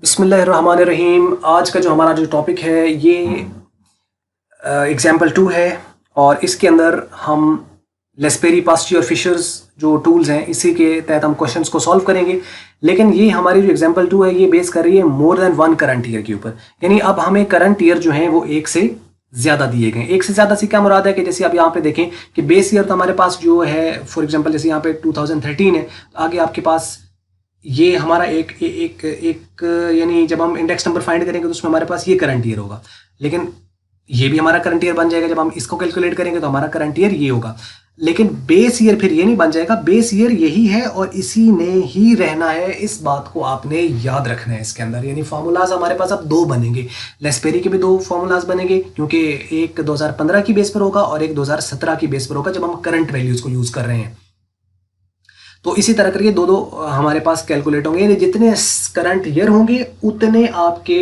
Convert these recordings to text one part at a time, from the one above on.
बिस्मिल्लाहिर्रहमानिर्रहीम। आज का जो हमारा जो टॉपिक है ये एग्जाम्पल 2 है और इसके अंदर हम लेस्पेरी, पास्ची और फिशर्स जो टूल्स हैं इसी के तहत हम क्वेश्चंस को सॉल्व करेंगे। लेकिन ये हमारी जो एग्जाम्पल 2 है ये बेस कर रही है more than one current year के ऊपर, यानी अब हमें करंट ईयर जो है वो एक से ज़्यादा दिए गए। एक से ज़्यादा से क्या मुराद है कि जैसे आप यहाँ पे देखें कि बेस ईयर तो हमारे पास जो है फॉर एग्जांपल जैसे यहाँ पे 2013 है, तो आगे आपके पास ये हमारा एक एक एक यानी जब हम इंडेक्स नंबर फाइंड करेंगे तो उसमें हमारे पास ये करंट ईयर होगा, लेकिन ये भी हमारा करंट ईयर बन जाएगा। जब हम इसको कैलकुलेट करेंगे तो हमारा करंट ईयर ये होगा, लेकिन बेस ईयर फिर ये नहीं बन जाएगा। बेस ईयर यही है और इसी ने ही रहना है, इस बात को आपने याद रखना है इसके अंदर। यानी फार्मूलाज हमारे पास अब दो बनेंगे, लेस्पेरी के भी दो फार्मूलाज बनेंगे, क्योंकि एक 2015 की बेस पर होगा और एक 2017 की बेस पर होगा जब हम करंट वैल्यूज को यूज कर रहे हैं। तो इसी तरह करके दो दो हमारे पास कैलकुलेट होंगे, यानी जितने करंट ईयर होंगे उतने आपके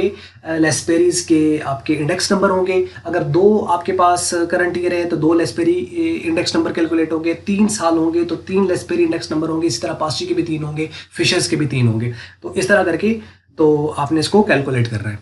लेस्पेरीज के आपके इंडेक्स नंबर होंगे। अगर दो आपके पास करंट ईयर है तो दो लेस्पेरी इंडेक्स नंबर कैलकुलेट होंगे। 3 साल होंगे तो 3 लेस्पेरी इंडेक्स नंबर होंगे। इसी तरह पास्ची के भी 3 होंगे, फिशर्स के भी 3 होंगे। तो इस तरह करके तो आपने इसको कैलकुलेट करना है।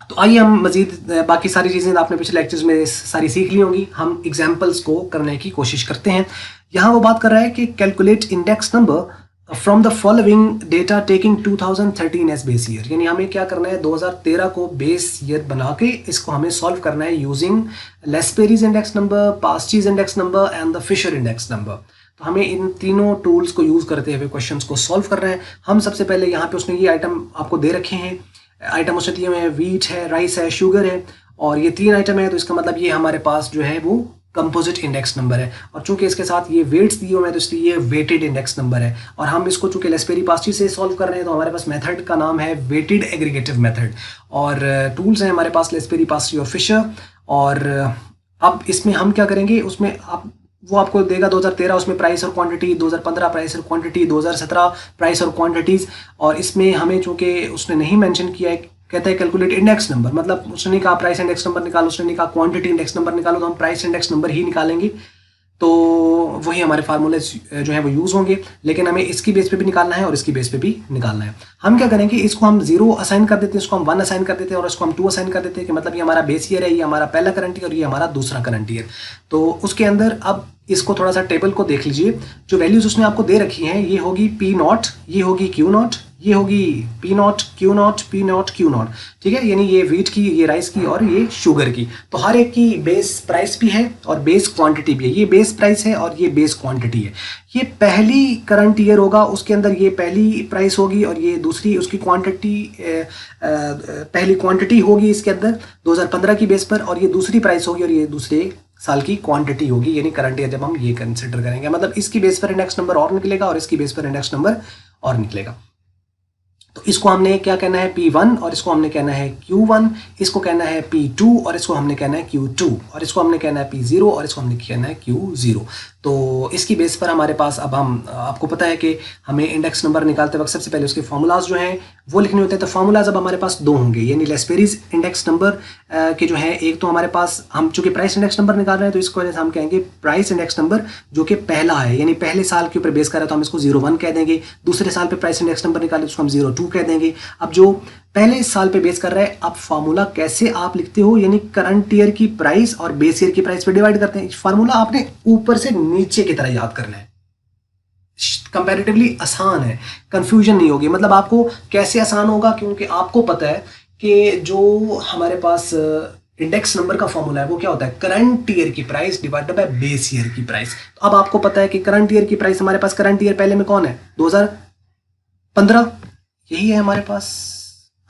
तो आइए हम मजीद बाकी सारी चीज़ें आपने पिछले लेक्चर्स में सारी सीख ली होंगी, हम एग्जाम्पल्स को करने की कोशिश करते हैं। यहाँ वो बात कर रहा है कि calculate index number from the following data taking 2013 as base year. यानी हमें क्या करना है, 2013 को बेस ईयर बना के इसको हमें सॉल्व करना है using Laspeyres index number, Paasche's index number and the Fisher index number. तो हमें इन तीनों टूल्स को यूज करते हुए क्वेश्चंस को सॉल्व करना है। हम सबसे पहले यहाँ पे उसने ये आइटम आपको दे रखे हैं, आइटम उसने दिए हुए हैं, वीट है, राइस है, शुगर है, और ये 3 आइटम है। तो इसका मतलब ये हमारे पास जो है वो कंपोजिट इंडेक्स नंबर है, और चूंकि इसके साथ ये वेट्स दिए हुए हैं तो इसलिए ये वेटेड इंडेक्स नंबर है। और हम इसको चूंकि लेस्पेरी पास्ची से सॉल्व कर रहे हैं तो हमारे पास मेथड का नाम है वेटेड एग्रीगेटिव मेथड, और टूल्स हैं हमारे पास लेस्पेरी, पास्ची और फिशर। और अब इसमें हम क्या करेंगे, उसमें आप वो आपको देगा 2013 उसमें प्राइस और क्वांटिटी, 2015 प्राइस और क्वांटिटी, 2017 प्राइस और क्वांटिटीज। और इसमें हमें चूंकि उसने नहीं मेंशन किया है, कहता है कैलकुलेट इंडेक्स नंबर, मतलब उसने नहीं कहा प्राइस इंडेक्स नंबर निकालो, उसने नहीं कहा क्वांटिटी इंडेक्स नंबर निकालो, तो हम प्राइस इंडेक्स नंबर ही निकालेंगे। तो वही हमारे फार्मूले जो है वो यूज़ होंगे, लेकिन हमें इसकी बेस पे भी निकालना है और इसकी बेस पे भी निकालना है। हम क्या करेंगे, इसको हम 0 असाइन कर देते हैं, इसको हम 1 असाइन कर देते हैं और इसको हम 2 असाइन कर देते हैं, कि मतलब ये हमारा बेस ईयर है, ये हमारा पहला करंट ईयर और ये हमारा दूसरा करंट ईयर। तो उसके अंदर अब इसको थोड़ा सा टेबल को देख लीजिए, जो वैल्यूज उसने आपको दे रखी हैं ये होगी P0, ये होगी Q0, ये होगी P0, Q0, P0, Q0, ठीक है। यानी ये वीट की, ये राइस की और ये शुगर की। तो हर एक की बेस प्राइस भी है और बेस क्वांटिटी भी है। ये बेस प्राइस है और ये बेस क्वांटिटी है। ये पहली करंट ईयर होगा, उसके अंदर ये पहली प्राइस होगी और ये दूसरी उसकी क्वांटिटी, पहली क्वांटिटी होगी इसके अंदर 2015 की बेस पर, और ये दूसरी प्राइस होगी और ये दूसरे साल की क्वांटिटी होगी, यानी करंट ईयर जब हम ये कंसिडर करेंगे। मतलब इसकी बेस पर इंडेक्स नंबर और निकलेगा और इसकी बेस पर इंडेक्स नंबर और निकलेगा। तो इसको हमने क्या कहना है P1 और इसको हमने कहना है Q1, इसको कहना है P2 और इसको हमने कहना है Q2, और इसको हमने कहना है P0 और इसको हमने कहना है Q0। तो इसकी बेस पर हमारे पास अब हम, आपको पता है कि हमें इंडेक्स नंबर निकालते वक्त सबसे पहले उसके फार्मूलाज जो हैं वो लिखने होते हैं। तो फार्मूलाज अब हमारे पास 2 होंगे, यानी लेस्पेरीज इंडेक्स नंबर के जो है एक तो हमारे पास, हम चूंकि प्राइस इंडेक्स नंबर निकाल रहे हैं तो इसको वजह से हम कहेंगे प्राइस इंडेक्स नंबर जो कि पहला है, यानी पहले साल के ऊपर बेस कर रहा है तो हम इसको 01 कह देंगे। दूसरे साल पे प्राइस इंडेक्स नंबर निकाले तो उसको हम 02 कह देंगे। अब जो पहले साल पे बेस कर रहा है, अब फार्मूला कैसे आप लिखते हो, यानी करंट ईयर की प्राइस और बेस ईयर की प्राइस पे डिवाइड करते हैं। फार्मूला आपने ऊपर से नीचे की तरह याद करना है, कंपैरेटिवली आसान है, कंफ्यूजन नहीं होगी। मतलब आपको कैसे आसान होगा, क्योंकि आपको पता है कि जो हमारे पास इंडेक्स नंबर का फॉर्मूला है वो क्या होता है, करंट ईयर की price divided by base year की प्राइस। तो अब आपको पता है कि करंट ईयर की प्राइस, हमारे पास करंट ईयर पहले में कौन है, 2015, यही है हमारे पास,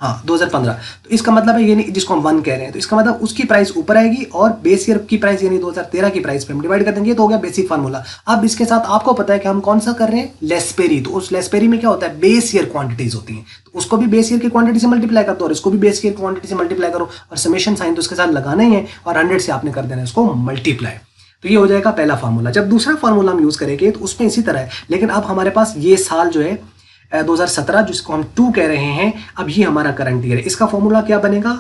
हाँ 2015। तो इसका मतलब है, यानी जिसको हम 1 कह रहे हैं, तो इसका मतलब उसकी प्राइस ऊपर आएगी और बेस ईयर की प्राइस यानी 2013 की प्राइस पे हम डिवाइड कर देंगे। तो हो गया बेसिक फार्मूला। अब इसके साथ आपको पता है कि हम कौन सा कर रहे हैं, लेस्पेरी। तो उस लेस्पेरी में क्या होता है, बेस ईयर क्वांटिटीज होती हैं, तो उसको भी बेस ईयर की क्वांटिटी से मल्टीप्लाई कर दो और इसको भी बेस ईयर क्वांटिटी से मल्टीप्लाई करो, और समेशन साइन तो उसके साथ लगाना ही है और 100 से आपने कर देना है उसको मल्टीप्लाई। तो ये हो जाएगा पहला फार्मूला। जब दूसरा फार्मूला हम यूज करेंगे तो उसमें इसी तरह है, लेकिन अब हमारे पास ये साल जो है 2017 जिसको हम 2 कह रहे हैं, अब ये हमारा करंट ईयर है। इसका फॉर्मूला क्या बनेगा,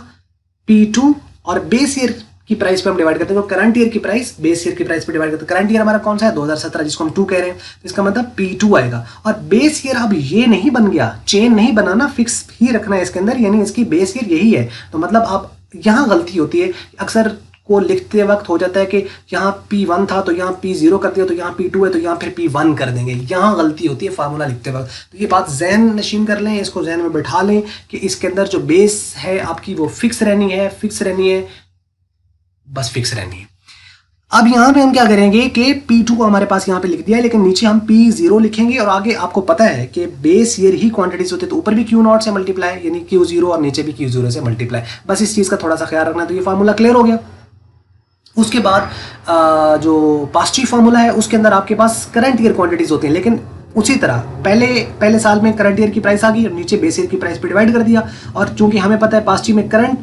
P2 और बेस ईयर की प्राइस पे हम डिवाइड करते हैं, तो करंट ईयर की प्राइस बेस ईयर की प्राइस पे डिवाइड करते हैं। करंट ईयर हमारा कौन सा है 2017, जिसको हम 2 कह रहे हैं, तो इसका मतलब P2 आएगा। और बेस ईयर अब ये नहीं बन गया, चेन नहीं बनाना, फिक्स ही रखना है इसके अंदर, यानी इसकी बेस ईयर यही है। तो मतलब अब यहाँ गलती होती है, अक्सर को लिखते वक्त हो जाता है कि यहाँ P1 था तो यहाँ P0 कर दिया, तो यहाँ P2 है तो यहाँ फिर P1 कर देंगे, यहाँ गलती होती है फार्मूला लिखते वक्त। तो ये बात जहन नशीन कर लें, इसको जहन में बैठा लें कि इसके अंदर जो बेस है आपकी वो फिक्स रहनी है, बस फिक्स रहनी है। अब यहाँ पे हम क्या करेंगे कि P2 को हमारे पास यहाँ पे लिख दिया है, लेकिन नीचे हम P0 लिखेंगे, और आगे आपको पता है कि बेस ईयर ही क्वांटिटीज होते हैं, तो ऊपर भी Q0 से मल्टीप्लाई यानी Q0 और नीचे भी Q0 से मल्टीप्लाई। बस इस चीज़ का थोड़ा सा ख्याल रखना। तो ये फार्मूला क्लियर हो गया। उसके बाद जो पास्ट फार्मूला है उसके अंदर आपके पास करंट ईयर क्वांटिटीज होती हैं, लेकिन उसी तरह पहले साल में करंट ईयर की प्राइस आ गई और नीचे बेस ईयर की प्राइस पे डिवाइड कर दिया। और चूंकि हमें पता है पास्ट में करंट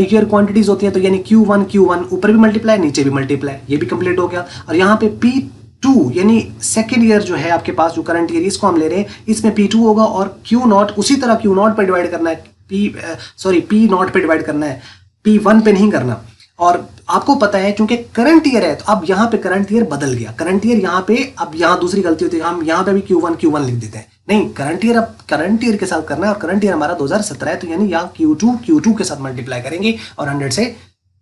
ईयर क्वांटिटीज होती हैं, तो यानी Q1 ऊपर भी मल्टीप्लाई नीचे भी मल्टीप्लाई, ये भी कंप्लीट हो गया। और यहाँ पे P2 यानी सेकेंड ईयर जो है आपके पास, जो करंट ईयर इसको हम ले रहे हैं, इसमें P2 होगा, और Q0 उसी तरह Q0 पर डिवाइड करना है, P0 पे डिवाइड करना है, P1 पे नहीं करना। और आपको पता है क्योंकि करंट ईयर है, तो अब यहाँ पे करंट ईयर बदल गया, करंट ईयर यहाँ पे, अब यहाँ दूसरी गलती होती है, हम यहाँ पे भी Q1 लिख देते हैं। नहीं, करंट ईयर अब करंट ईयर के साथ करना है, और करंट ईयर हमारा 2017 है, तो यानी यहाँ Q2 के साथ मल्टीप्लाई करेंगे और 100 से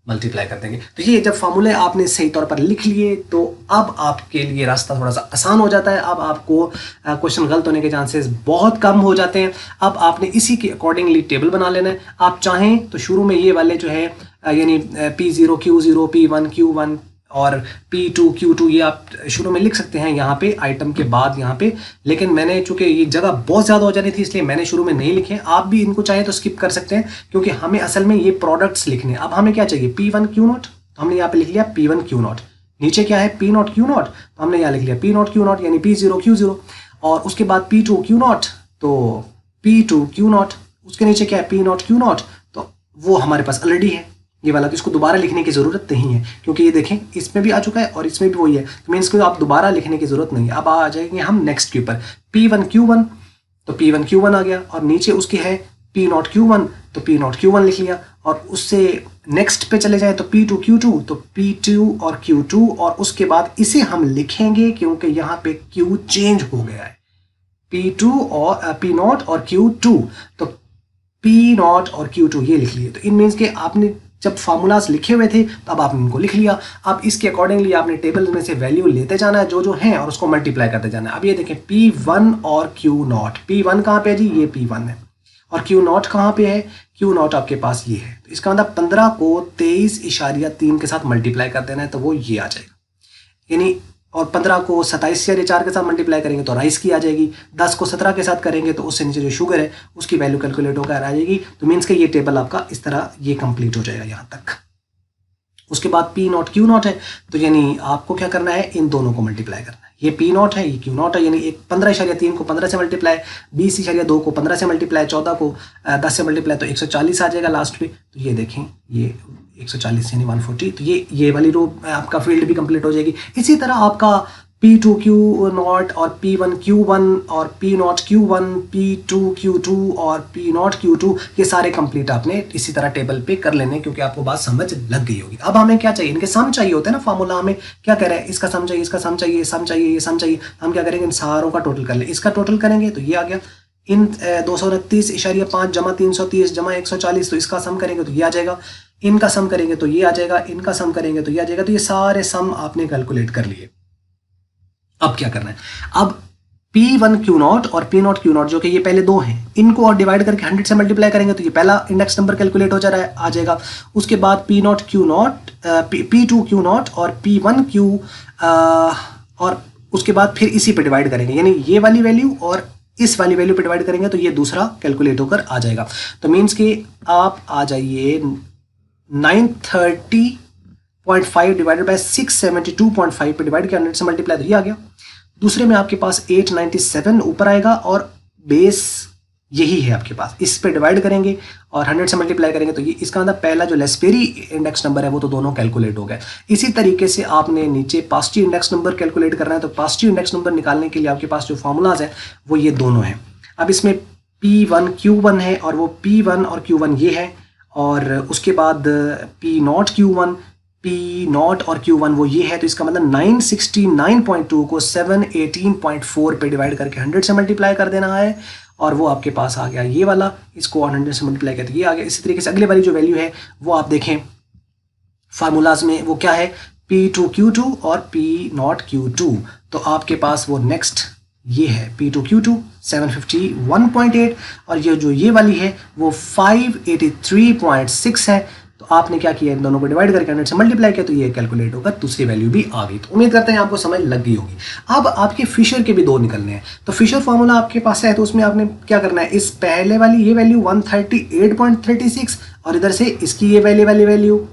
मल्टीप्लाई कर देंगे। तो ये जब फार्मूले आपने सही तौर पर लिख लिए, तो अब आपके लिए रास्ता थोड़ा सा आसान हो जाता है। अब आपको क्वेश्चन गलत होने के चांसेस बहुत कम हो जाते हैं। अब आपने इसी के अकॉर्डिंगली टेबल बना लेना है। आप चाहें तो शुरू में ये वाले जो है यानी P0 Q0 P1 Q1 और P2 Q2 ये आप शुरू में लिख सकते हैं यहाँ पे आइटम के बाद यहाँ पे, लेकिन मैंने चूंकि ये जगह बहुत ज़्यादा हो जानी थी इसलिए मैंने शुरू में नहीं लिखे। आप भी इनको चाहे तो स्किप कर सकते हैं, क्योंकि हमें असल में ये प्रोडक्ट्स लिखने। अब हमें क्या चाहिए P1 Q0, तो हमने यहाँ पे लिख लिया P1 Q0। नीचे क्या है P0 Q0, तो हमने यहाँ लिख लिया P0 Q0 यानी P0 Q0। और उसके बाद P2 Q0 तो P2 Q0। उसके नीचे क्या है P0 Q0, तो वो हमारे पास ऑलरेडी है ये वाला, तो इसको दोबारा लिखने की ज़रूरत नहीं है, क्योंकि ये देखें इसमें भी आ चुका है और इसमें भी वही है, तो मीन्स को आप दोबारा लिखने की ज़रूरत नहीं है। अब आ जाएंगे हम नेक्स्ट के ऊपर, P1 Q1, तो P1 Q1 आ गया, और नीचे उसकी है P0 Q1, तो P0 Q1 लिख लिया। और उससे नेक्स्ट पे चले जाए तो P2 Q2, तो P2 और Q2, और उसके बाद इसे हम लिखेंगे क्योंकि यहाँ पे Q चेंज हो गया है, P0 और Q2, तो P0 और Q2 ये लिख लिए। तो इन मीन्स के आपने जब फार्मूलाज लिखे हुए थे तब आपने इनको लिख लिया। अब इसके अकॉर्डिंगली आपने टेबल में से वैल्यू लेते जाना है जो हैं, और उसको मल्टीप्लाई करते जाना है। अब ये देखें P1 और Q0, P1 कहाँ पे है जी, ये P1 है, और Q0 कहाँ पे है, Q0 आपके पास ये है। तो इसका मतलब 15 को 23.3 के साथ मल्टीप्लाई कर देना है, तो वो ये आ जाएगा। यानी और 15 को 27.4 के साथ मल्टीप्लाई करेंगे तो राइस की आ जाएगी, 10 को 17 के साथ करेंगे तो उससे नीचे जो शुगर है उसकी वैल्यू कैलकुलेट होकर आ जाएगी। तो मीन्स कि ये टेबल आपका इस तरह ये कंप्लीट हो जाएगा यहाँ तक। उसके बाद P0 Q0 है, तो यानी आपको क्या करना है, इन दोनों को मल्टीप्लाई करना है। ये P0 है, ये Q0 है, यानी एक 15.3 को 15 से मल्टीप्लाई, 20.2 को 15 से मल्टीप्लाई, 14 को 10 से मल्टीप्लाई, तो 140 आ जाएगा लास्ट पे। तो ये देखें ये 140 यानी 140, तो ये वाली रो आपका फील्ड भी कंप्लीट हो जाएगी। इसी तरह आपका P2 Q0 और P1 Q1 और P0 Q1, P2 Q2 और P0 Q2 ये सारे कंप्लीट आपने इसी तरह टेबल पे कर लेने, क्योंकि आपको बात समझ लग गई होगी। अब हमें क्या चाहिए, इनके सम चाहिए होते हैं ना, फार्मूला हमें क्या कह रहा है, इसका सम चाहिए, इसका सम चाहिए, सम चाहिए, ये सम चाहिए। हम क्या करेंगे, इन सारों का टोटल कर ले। इसका टोटल करेंगे तो ये आ गया, इन 229.5 जमा 330 जमा 140, तो इसका सम करेंगे तो ये आ जाएगा, इनका सम करेंगे तो ये आ जाएगा, इनका सम करेंगे तो ये आ जाएगा। तो ये सारे सम आपने कैलकुलेट कर लिए। अब क्या करना है, अब P1 Q0 और P0 Q0 जो कि ये पहले दो हैं, इनको और डिवाइड करके 100 से मल्टीप्लाई करेंगे तो ये पहला इंडेक्स नंबर कैलकुलेट हो जा रहा है, आ जाएगा। उसके बाद P0 Q0 P2 Q0 और P1 Q और उसके बाद फिर इसी पे डिवाइड करेंगे, यानी ये वाली वैल्यू और इस वाली वैल्यू पे डिवाइड करेंगे तो ये दूसरा कैलकुलेट होकर आ जाएगा। तो मीन्स कि आप आ जाइए 930.5 डिवाइडेड बाय 672.5 पे डिवाइड किया, 100 से मल्टीप्लाई, तो ये आ गया। दूसरे में आपके पास 897 ऊपर आएगा और बेस यही है आपके पास, इस पे डिवाइड करेंगे और 100 से मल्टीप्लाई करेंगे तो ये इसका मतलब पहला जो लेस्पेरी इंडेक्स नंबर है वो तो दोनों कैलकुलेट हो गए। इसी तरीके से आपने नीचे पॉजिटिव इंडेक्स नंबर कैलकुलेट करना है, तो पॉजिटिव इंडेक्स नंबर निकालने के लिए आपके पास जो फार्मूलाज है वो ये दोनों हैं। अब इसमें P1 Q1 है और वो P1 और Q1 ये है, और उसके बाद P0 Q1 P0 और Q1 वो ये है, तो इसका मतलब 969.2 को 718.4 पे डिवाइड करके 100 से मल्टीप्लाई कर देना है और वो आपके पास आ गया ये वाला, इसको 100 से मल्टीप्लाई करके ये आ गया। इसी तरीके से अगले वाली जो वैल्यू है वो आप देखें फार्मूलाज में वो क्या है, P2Q2 और P0Q2, तो आपके पास वो नेक्स्ट ये है P2Q2 751.8 और ये जो ये वाली है वो 583.6 है। तो आपने क्या किया, इन दोनों को डिवाइड करके 100 से मल्टीप्लाई किया तो ये कैलकुलेट होकर दूसरी वैल्यू भी आ गई। तो उम्मीद करते हैं आपको समझ लग गई होगी। अब आपके फिशर के भी दो निकलने हैं, तो फिशर फार्मूला आपके पास है, तो उसमें आपने क्या करना है, इस पहले वाली ये वैल्यू 138.36 और इधर से इसकी ये वाली वैल्यू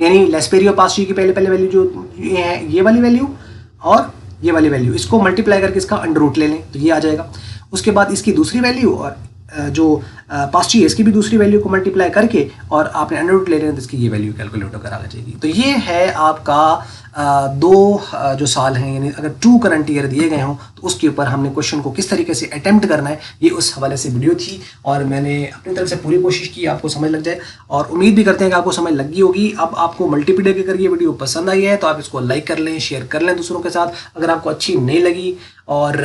यानी लेस्पेरी और पास्ची की पहले वैल्यू जो ये है ये वाली वैल्यू और ये वाली वैल्यू, इसको मल्टीप्लाई करके इसका अंडर रूट ले लें तो ये आ जाएगा। उसके बाद इसकी दूसरी वैल्यू और जो पास्ची है इसकी भी दूसरी वैल्यू को मल्टीप्लाई करके और आपने अंडर रूट ले लेना तो इसकी ये वैल्यू कैलकुलेट होकर आ जाएगी। तो ये है आपका दो जो साल हैं, यानी अगर 2 करंट ईयर दिए गए हों तो उसके ऊपर हमने क्वेश्चन को किस तरीके से अटेम्प्ट करना है, ये उस हवाले से वीडियो थी और मैंने अपनी तरफ से पूरी कोशिश की आपको समझ लग जाए और उम्मीद भी करते हैं कि आपको समझ लग गई होगी। अब आपको मल्टीपीडिया के अगर ये वीडियो पसंद आई है तो आप इसको लाइक कर लें, शेयर कर लें दूसरों के साथ। अगर आपको अच्छी नहीं लगी और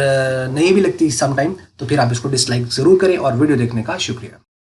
नहीं भी लगती समटाइम तो फिर आप इसको डिसलाइक ज़रूर करें और वीडियो देखने का शुक्रिया।